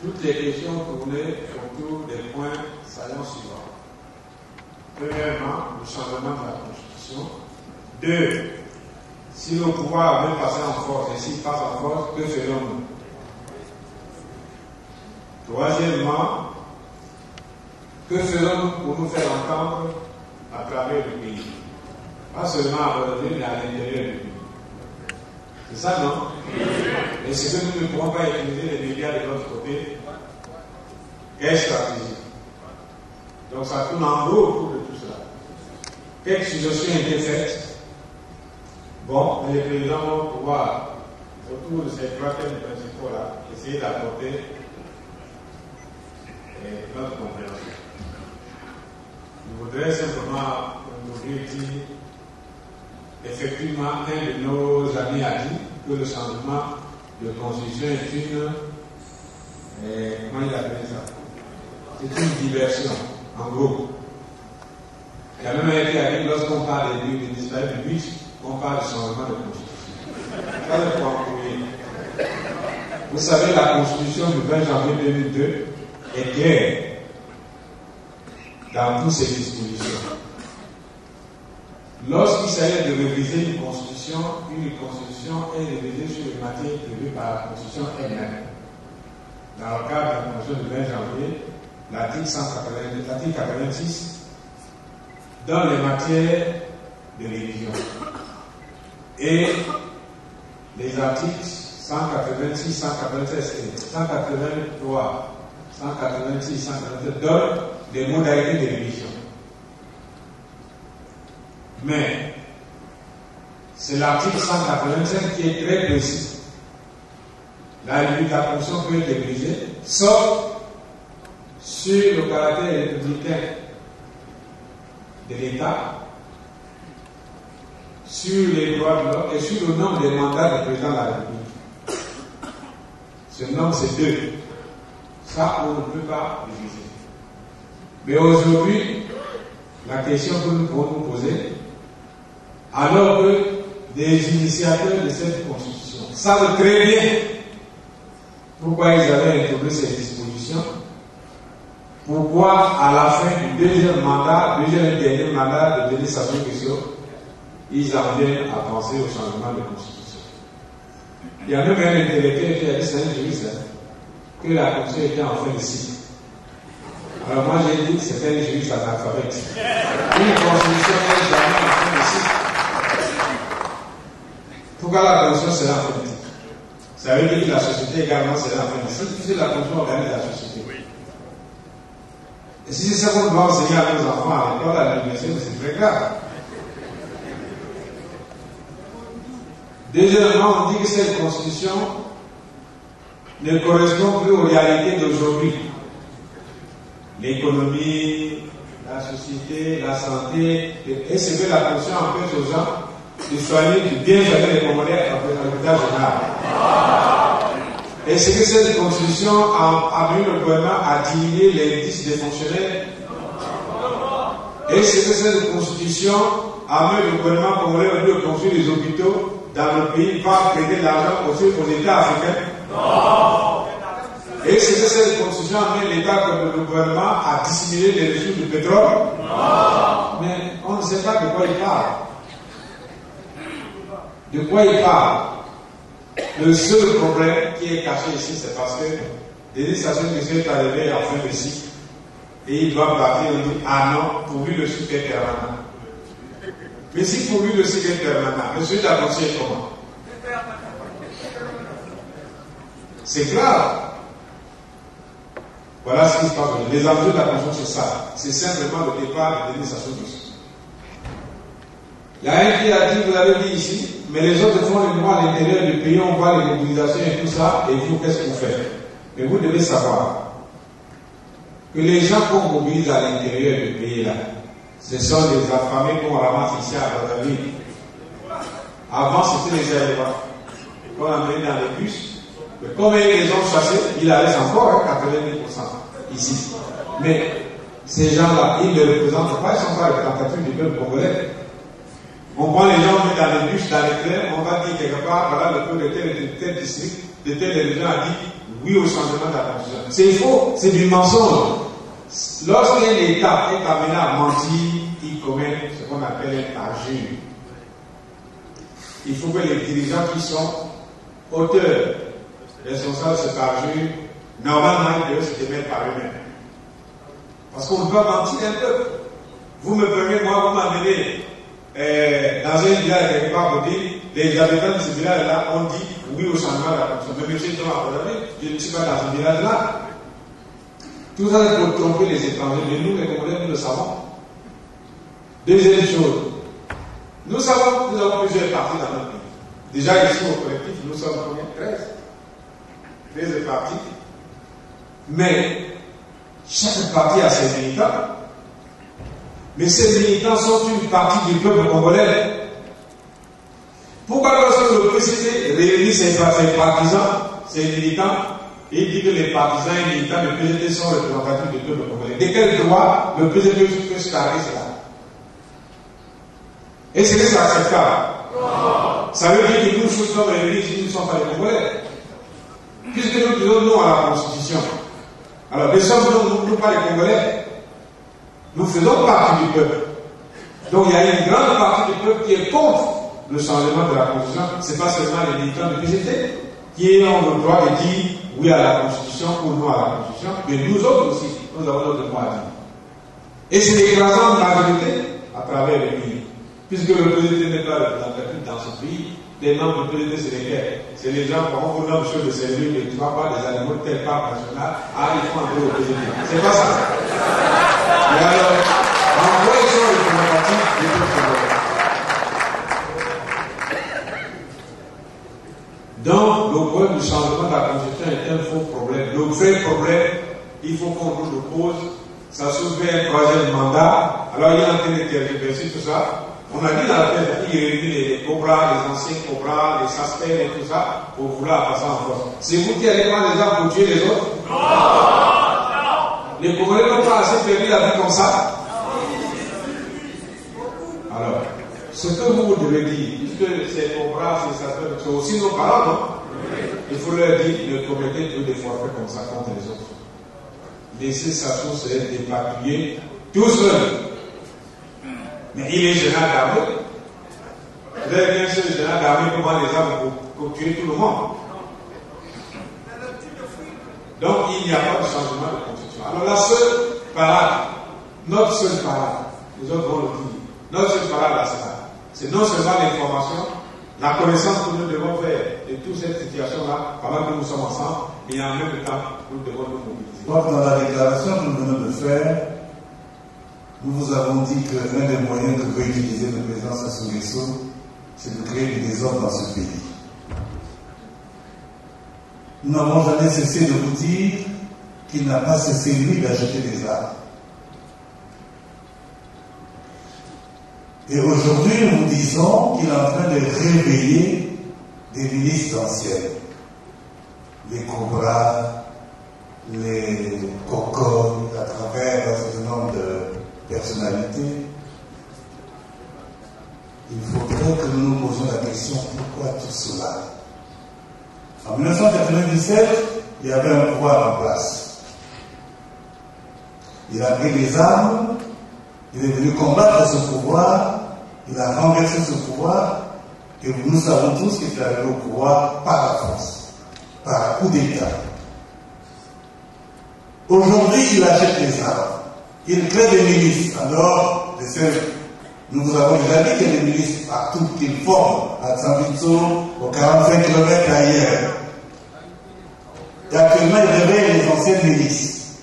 toutes les questions tournées autour des points saillants suivants. Premièrement, le changement de la Constitution. 2. Si le pouvoir veut passer en force et s'il passe en force, que ferons-nous? Troisièmement, que ferons-nous pour nous faire entendre à travers le pays? Pas seulement à Bordeaux, mais à l'intérieur du pays. C'est ça, non? Est-ce que nous ne pourrons pas utiliser les médias de l'autre côté? Quelle stratégie? Donc ça tourne en gros autour de tout cela. Quelques suggestions ont été faites. Bon, les présidents vont pouvoir, autour de ces trois thèmes principaux-là, essayer d'apporter notre compréhension. Je voudrais simplement aujourd'hui dire, effectivement, un de nos amis a dit que le changement de constitution est une, comment il appelle ça? C'est une diversion, en gros. Il y a même été à dire, lorsqu'on parle des disparus publics, on parle de changement de constitution. Ça, le point premier. Vous savez, la constitution du 20 janvier 2002 est claire dans toutes ses dispositions. Lorsqu'il s'agit de réviser une constitution est révisée sur les matières prévues par la constitution elle-même. Dans le cadre de la constitution du 20 janvier, l'article 86 dans les matières de révision. Et les articles 186, 187 et 183, 186, 187 donnent des modalités de révision. Mais c'est l'article 185 qui est très précis. La Constitution peut être révisée, sauf sur le caractère républicain de l'État, sur les droits de l'homme et sur le nombre des mandats du président de la République. Ce nombre, c'est 2. Ça, on ne peut pas réviser. Mais aujourd'hui, la question que nous pouvons nous poser, alors que des initiateurs de cette constitution savent très bien pourquoi ils avaient introduit ces dispositions, pourquoi à la fin du deuxième et dernier mandat de Denis Sassou Nguesso, ils en viennent à penser au changement de constitution. Il y a même un intellectuel qui a dit, c'est un juriste, que la constitution était en fin de cycle. Alors moi j'ai dit que c'était un juriste analphabète. Une constitution n'est jamais en fin de cycle. Pourquoi la constitution sera en fin de cycle? Ça veut dire que la société également sera en fin de cycle, puisque la constitution organise la société. Et si c'est ça qu'on doit enseigner à nos enfants à l'école, à l'université, c'est très grave. Deuxièmement, on dit que cette constitution ne correspond plus aux réalités d'aujourd'hui. L'économie, la société, la santé, et ce que la constitution empêche aux gens de soigner du bien-être des Congolais à l'hôpital général. Et ce que cette constitution a amené le gouvernement à diminuer les indices des fonctionnaires. Et ce que cette constitution a amené le gouvernement congolais au lieu de construire des hôpitaux dans le pays, va prêter l'argent aussi aux États africains. Non. Et ce que cette constitution amène l'État comme le gouvernement à dissimuler les ressources du pétrole. Non. Mais on ne sait pas de quoi il parle. De quoi il parle? Le seul problème qui est caché ici, c'est parce que Denis Sassou Nguesso est arrivé en fin de cycle et il doit partir et dire ah non, pour lui le cycle est permanent. Mais si pour lui le cycle est permanent, monsieur de la Constitution est comment? C'est grave. Voilà ce qui se passe. Les enjeux de la Constitution, c'est ça. C'est simplement le départ de Denis Sassou Nguesso. Il y a un qui a dit, vous l'avez dit ici, mais les autres font le mouvement à l'intérieur du pays, on voit les mobilisations et tout ça, et vous, qu'est-ce que vous faites? Mais vous devez savoir que les gens qu'on mobilise à l'intérieur du pays, là, ce sont des affamés qu'on ramasse ici à Brazzaville. Avant, c'était les éléphants qu'on amenait dans les bus. Mais comme ils les ont chassés, il en reste encore 90% ici. Mais ces gens-là, ils ne représentent pas, ils ne sont pas représentatifs du peuple congolais. On prend les gens, on met dans les bus, dans les trains, on va dire quelque part, voilà le taux de tel district, de telle religion a dit oui au changement de la constitution. C'est faux, c'est du mensonge. Lorsqu'un État est amené à mentir, il commet ce qu'on appelle un parjure. Il faut que les dirigeants qui sont auteurs, responsables de ce parjure, normalement, ils doivent se démettre par eux-mêmes. Parce qu'on ne peut pas mentir un peuple. Vous me permettez, moi, vous m'amenez dans un village quelque part, vous dites, les habitants de ce village-là ont dit oui au changement de la constitution. Mais monsieur Thomas, je ne suis pas dans ce village-là. Tout ça c'est pour tromper les étrangers. Mais nous, les Congolais, nous le savons. Deuxième chose, nous savons que nous avons plusieurs partis dans notre pays. Déjà ici au collectif, nous sommes combien? 13 partis. Mais chaque parti a ses militants. Mais ces militants sont une partie du peuple congolais. Pourquoi lorsque le PCT réunit ses partisans, ses militants, et il dit que les partisans et militants du PCT sont représentatifs du peuple congolais? De quel droit le PCT peut se carrer cela? Est-ce que c'est acceptable? Ça veut dire que nous sommes réunis si nous ne sommes pas les Congolais. Puisque nous disons non à la Constitution. Alors, ne sommes-nous pas les Congolais? Nous faisons partie du peuple. Donc, il y a une grande partie du peuple qui est contre le changement de la Constitution. Ce n'est pas seulement les militants du PCT qui ont le droit de dire oui à la Constitution ou non à la Constitution, mais nous autres aussi, nous avons notre droit à dire. Et c'est l'écrasante majorité à travers le pays. Puisque le PCT n'est pas représentatif dans ce pays, les membres du PCT, c'est lesquels? C'est les gens qui ont pour nom de servir les trois pas des animaux de tel parc national. Ah, ils font entrer au PCT. C'est pas ça. Et alors, en quoi ils sont représentatifs des peuples congolais? Donc, le problème du changement de la Constitution est un faux problème. Le vrai problème, il faut qu'on nous le pose. Ça soulevait un troisième mandat. Alors, il y a en train de tergiverser tout ça. On a dit dans la tête qu'il réunit les cobras, les anciens cobras, les saspers et tout ça pour vouloir passer en force. C'est vous qui allez prendre les gens pour tuer les autres? Non! Les Congolais n'ont pas assez perdu la vie comme ça? Alors, ce que vous devez dire, puisque ces cobras, ces saspers, c'est aussi nos parents, non? Il faut leur dire, ne commettez plus des forfaits comme ça contre les autres. Laissez sa source être dépatouillée tout seul. Mais il est général d'armée. Vous avez bien sûr le général d'armée comment les armes pour tuer tout le monde. Donc il n'y a pas de changement de constitution. Alors la seule parade, notre seule parade, les autres vont le dire, notre seule parade c'est non seulement l'information, la connaissance que nous devons faire de toute cette situation-là pendant que nous sommes ensemble, mais en même temps, nous devons nous mobiliser. Donc dans la déclaration que nous venons de faire, nous vous avons dit que l'un des moyens que peut utiliser le président Sassou Nguesso, c'est de créer du désordre dans ce pays. Nous n'avons jamais cessé de vous dire qu'il n'a pas cessé, lui, d'acheter des armes. Et aujourd'hui, nous disons qu'il est en train de réveiller des milices anciennes. Les cobras, les cocottes, à travers un certain nombre de personnalités. Il faudrait que nous nous posions la question, pourquoi tout cela? En 1997, il y avait un pouvoir en place. Il a pris les armes, il est venu combattre ce pouvoir, il a renversé ce pouvoir, et nous savons tous qu'il est arrivé au pouvoir par la force, par coup d'État. Aujourd'hui, il achète les armes. Il crée des milices. Alors, nous vous avons déjà dit qu'il y a des milices partout qu'il forme, à Tsambitso, aux 45 km ailleurs. Et actuellement, il réveille les anciennes milices.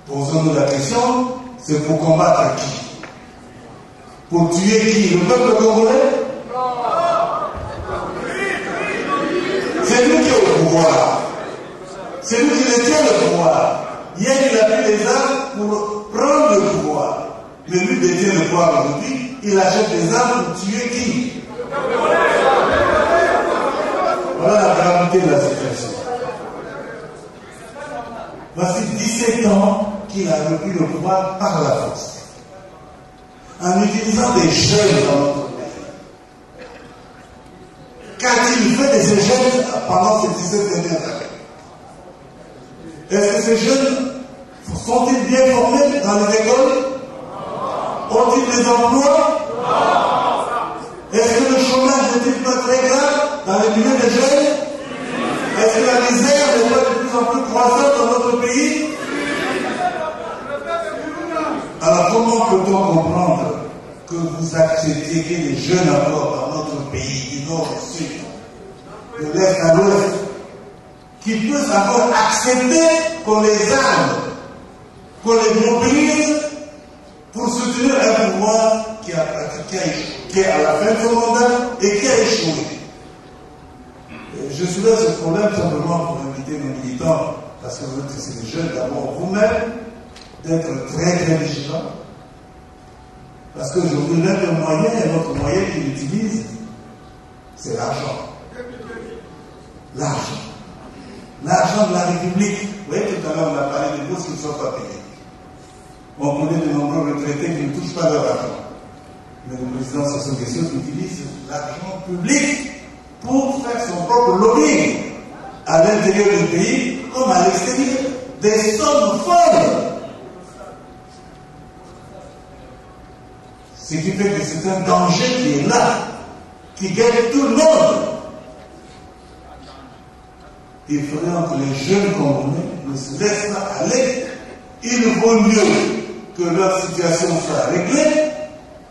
Posons-nous la question, c'est pour combattre qui? Pour tuer qui? Le peuple congolais? C'est lui qui est au pouvoir. C'est lui qui détient le pouvoir. Hier, il a pris les armes pour prendre le pouvoir. Mais lui détient le pouvoir aujourd'hui. Il achète des armes pour tuer qui? Voilà la gravité de la situation. Voici 17 ans qu'il a repris le pouvoir par la force. En utilisant des jeunes dans notre pays. qu'a-t-il fait de ces jeunes pendant ces 17 dernières années? Est-ce que ces jeunes sont-ils bien formés dans les écoles? Ont-ils des emplois? Est-ce que le chômage n'est-il pas très grave dans les milieux des jeunes? Est-ce que la misère n'est pas de plus en plus croissante dans notre pays? Alors comment peut-on comprendre que vous acceptiez que les jeunes encore dans notre pays, du nord au sud, de l'est à l'ouest, qu'ils puissent encore accepter qu'on les arme, qu'on les mobilise pour soutenir un pouvoir qui est à la fin de son mandat et qui a échoué? Je soulève ce problème simplement pour inviter nos militants, parce que vous êtes c'est des jeunes, d'abord vous-même, d'être très très vigilants. Parce qu'aujourd'hui, l'un des moyens, et notre moyen qu'ils utilisent, c'est l'argent. L'argent. L'argent de la République. Vous voyez, tout à l'heure, on a parlé des bourses qui ne sont pas payées. On connaît de nombreux retraités qui ne touchent pas leur argent. Mais le président Sassou Nguesso utilise l'argent public pour faire son propre lobbying à l'intérieur du pays comme à l'extérieur. Des sommes folles. Ce qui fait que c'est un danger qui est là, qui guette tout le monde. Il faudrait que les jeunes Congolais ne se laissent pas aller. Il vaut mieux que leur situation soit réglée,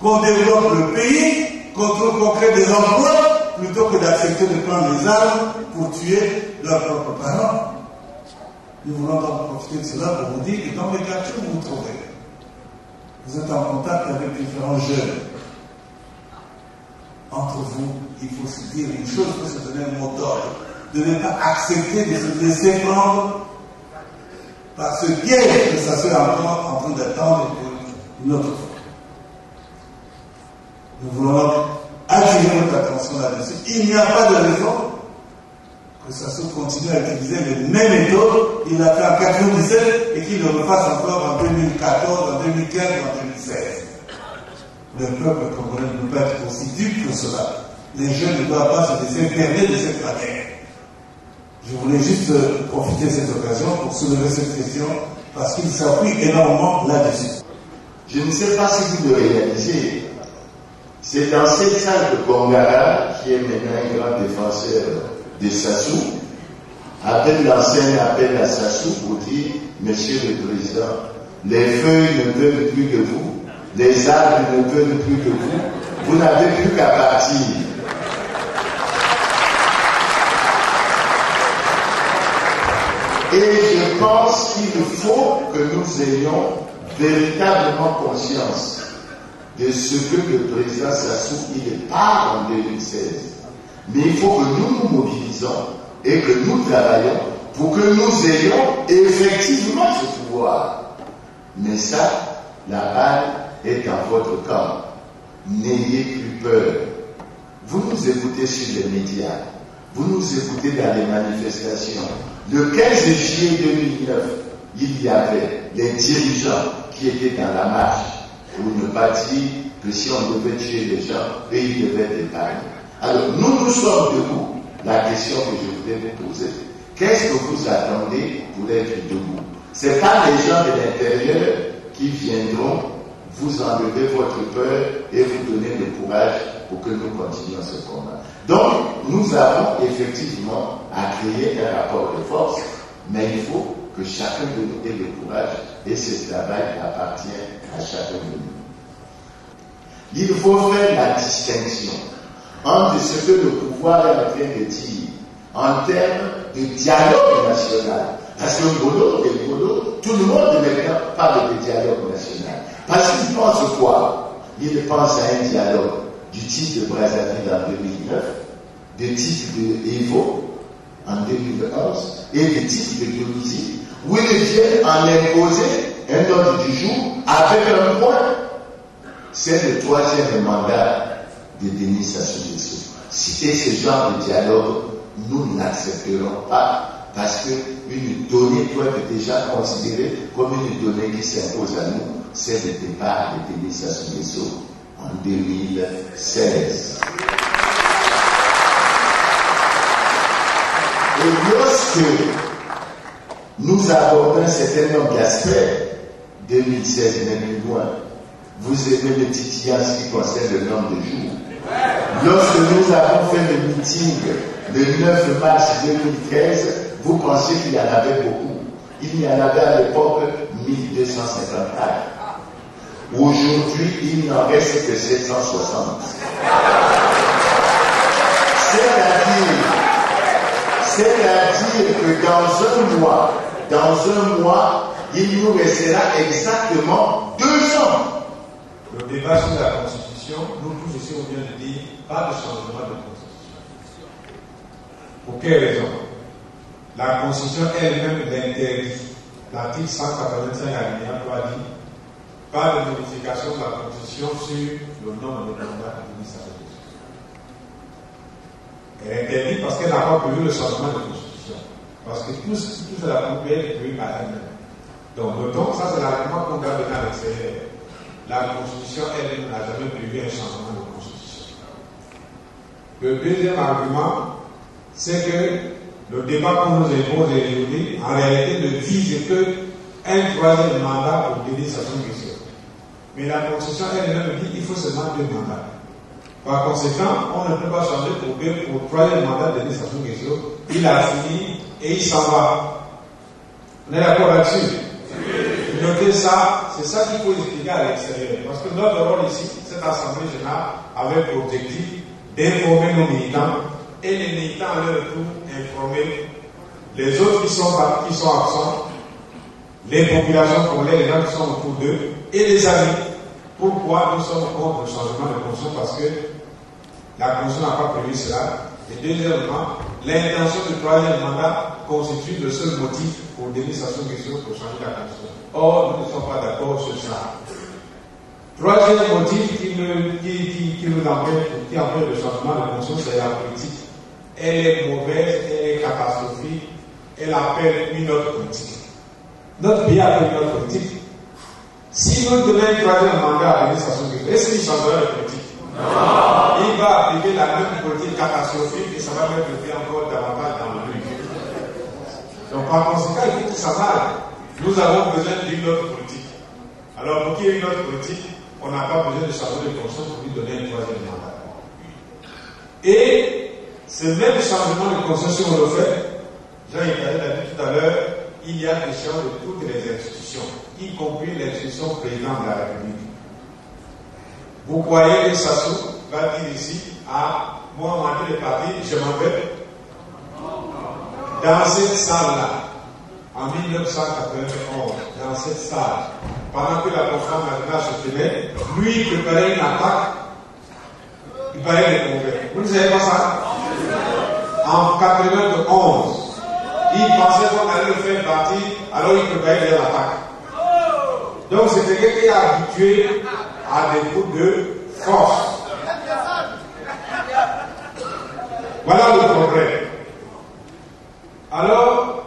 qu'on développe le pays, qu'on trouve concret des emplois, plutôt que d'accepter de prendre les armes pour tuer leurs propres parents. Nous voulons donc profiter de cela pour vous dire que dans les quartiers où vous vous trouvez, vous êtes en contact avec différents jeunes. Entre vous, il faut se dire une chose, il faut se donner un mot d'ordre, de ne pas accepter de se laisser prendre par ce piège que ça soit encore en train d'attendre une autre fois. Nous voulons donc attirer votre attention là-dessus. Il n'y a pas de raison que ça se continue à utiliser les mêmes méthodes qu'il a fait en 1997 et qu'il le refasse encore en 2014, en 2015 ou en 2016. Le peuple congolais ne peut pas être aussi dupe que cela. Les jeunes ne doivent pas se laisser berner de cette manière. Je voulais juste profiter de cette occasion pour soulever cette question parce qu'il s'appuie énormément là-dessus. Je ne sais pas si vous le réalisez. C'est dans cette salle de Kongara, qui est maintenant un grand défenseur de Sassou, avec l'ancien appel à Sassou pour dire, Monsieur le Président, les feuilles ne veulent plus de vous, les arbres ne veulent plus de vous, vous n'avez plus qu'à partir. Et je pense qu'il faut que nous ayons véritablement conscience de ce que le président Sassou, il part en 2016. Mais il faut que nous nous mobilisons et que nous travaillons pour que nous ayons effectivement ce pouvoir. Mais ça, la balle est dans votre camp. N'ayez plus peur. Vous nous écoutez sur les médias, vous nous écoutez dans les manifestations. Le 15 juillet 2009, il y avait les dirigeants qui étaient dans la marche pour ne pas dire que si on devait tuer les gens, eux, ils devaient être épargnés. Alors, nous sommes debout. La question que je voulais vous poser, qu'est-ce que vous attendez pour être debout? Ce n'est pas les gens de l'intérieur qui viendront vous enlever votre peur et vous donner le courage pour que nous continuions ce combat. Donc, nous avons effectivement à créer un rapport de force, mais il faut que chacun de nous ait le courage et ce travail appartient à chacun de nous. Il faut faire la distinction entre ce que le pouvoir est en train de dire en termes de dialogue national. Parce que tout le monde maintenant parle de dialogue national. Parce qu'il pense quoi? Il pense à un dialogue du type de Brazzaville en 2009, du type de Evo en 2011 et du type de Djibouti, où ils viennent en imposer un ordre du jour avec un point. C'est le troisième mandat de Denis Sassou Nguesso. Citer ce genre de dialogue, nous ne l'accepterons pas parce qu'une donnée peut être déjà considérée comme une donnée qui s'impose à nous. C'est le départ de Denis Sassou Nguesso en 2016. Et lorsque nous abordons un certain nombre d'aspects, 2016, même plus loin, vous aimez le titillage qui concerne le nombre de jours. Lorsque nous avons fait le meeting le 9 mars 2013, vous pensiez qu'il y en avait beaucoup. Il y en avait à l'époque 1254. Aujourd'hui, il n'en reste que 760. C'est-à-dire que dans un mois, il nous restera exactement 2 ans. Le débat sur la Constitution, nous tous ici, on vient de dire, pas de changement de Constitution. Pour quelle raison? La Constitution elle-même l'interdit. L'article 185 alinéa 3 dit pas de modification de la Constitution sur le nombre de mandats administratifs. Elle interdit parce qu'elle n'a pas prévu le changement de Constitution. Parce que tout la poubelle est prévu par elle-même. Donc, notons, ça c'est l'argument qu'on doit donner à l'extérieur. La Constitution elle-même n'a jamais prévu un changement de Constitution. Le deuxième argument, c'est que le débat qu'on nous impose aujourd'hui, en réalité, ne vise qu'un troisième mandat pour donner sa question. Mais la Constitution elle-même dit qu'il faut seulement 2 mandats. Par conséquent, on ne peut pas changer pour le troisième mandat de donner sa question. Il a fini et il s'en va. On est d'accord là-dessus? Notez ça, c'est ça qu'il faut expliquer à l'extérieur. Parce que notre rôle ici, cette Assemblée générale, avait pour objectif d'informer nos militants et les militants à leur retour informer les autres qui sont absents, les populations congolaises, les gens qui sont autour d'eux et les amis. Pourquoi nous sommes contre le changement de Constitution? Parce que la Constitution n'a pas prévu cela. Et deuxièmement, l'intention du troisième mandat constitue le seul motif pour donner sa question pour changer la Constitution. Or, nous ne sommes pas d'accord sur ça. Troisième motif qui nous empêche, qui empêche le changement de Constitution, c'est la politique. Elle est mauvaise, elle est catastrophique, elle appelle une autre politique. Notre pays appelle une autre politique. Si nous donnons un troisième mandat à l'administration, est-ce qu'il changera la politique? Non. Il va appliquer la même politique catastrophique et ça va mettre le pays encore davantage dans le but. Donc par conséquent, il faut que ça vaille. Nous avons besoin d'une autre politique. Alors pour qu'il y ait une autre politique, on n'a pas besoin de changer de conscience pour lui donner un troisième mandat. Et ce même changement de conscience, si on le fait, Jean-Yves l'a dit tout à l'heure, il y a des changements de toutes les institutions, y compris l'institution président de la République. Vous croyez que Sassou va dire ici, ah, moi, on m'a dit le parti, je m'en vais. Dans cette salle-là, en 1991, dans cette salle, pendant que la conférence nationale se tenait, lui préparait une attaque, il parlait des congrès. Vous ne savez pas ça? En 91, il pensait qu'on allait le faire partir, alors il préparait l'attaque. Donc c'est quelqu'un qui est habitué à des coups de force. Voilà le problème. Alors,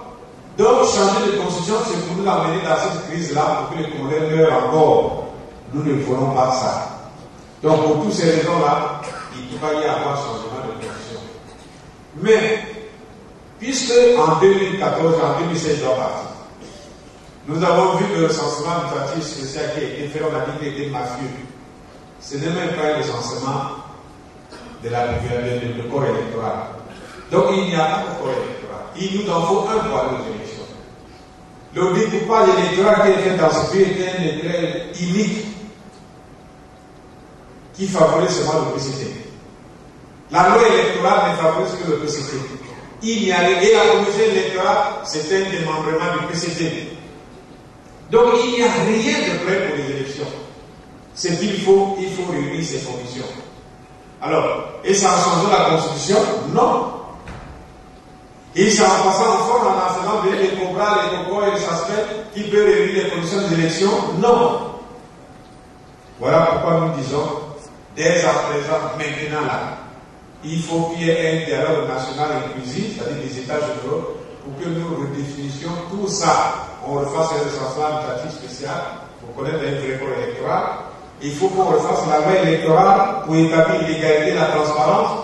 donc changer de constitution, c'est pour nous amener dans cette crise-là, pour que les Congolais meurent encore. Nous ne voulons pas ça. Donc pour toutes ces raisons-là, il va y avoir changement de constitution. Mais, puisque en 2014, en 2016, il doit partir, nous avons vu que le recensement administratif spécial qui a été fait, on a dit qu'il était mafieux. Ce n'est même pas un recensement de du corps électoral. Donc il n'y a pas de corps électoral. Il nous en faut un pour aller aux élections. Le découpage électoral qui est fait dans ce pays est un électoral unique qui favorise seulement le PCT. La loi électorale ne favorise que le PCT. Il y a et la commission électorale, c'est un démembrement du PCT. Donc il n'y a rien de prêt pour les élections. C'est qu'il faut réunir ces conditions. Alors, et ça a changé la Constitution? Non. Et ça en passant en forme en enseignant les cobras, les cocos et les aspects qui peuvent réunir les conditions des élections? Non. Voilà pourquoi nous disons, dès à présent, maintenant là, il faut qu'il y ait un dialogue national inclusif, c'est-à-dire des États généraux, pour que nous redéfinissions tout ça. On refasse un recensement administratif spécial pour connaître un vrai corps électoral. Il faut qu'on refasse la loi électorale pour établir l'égalité et la transparence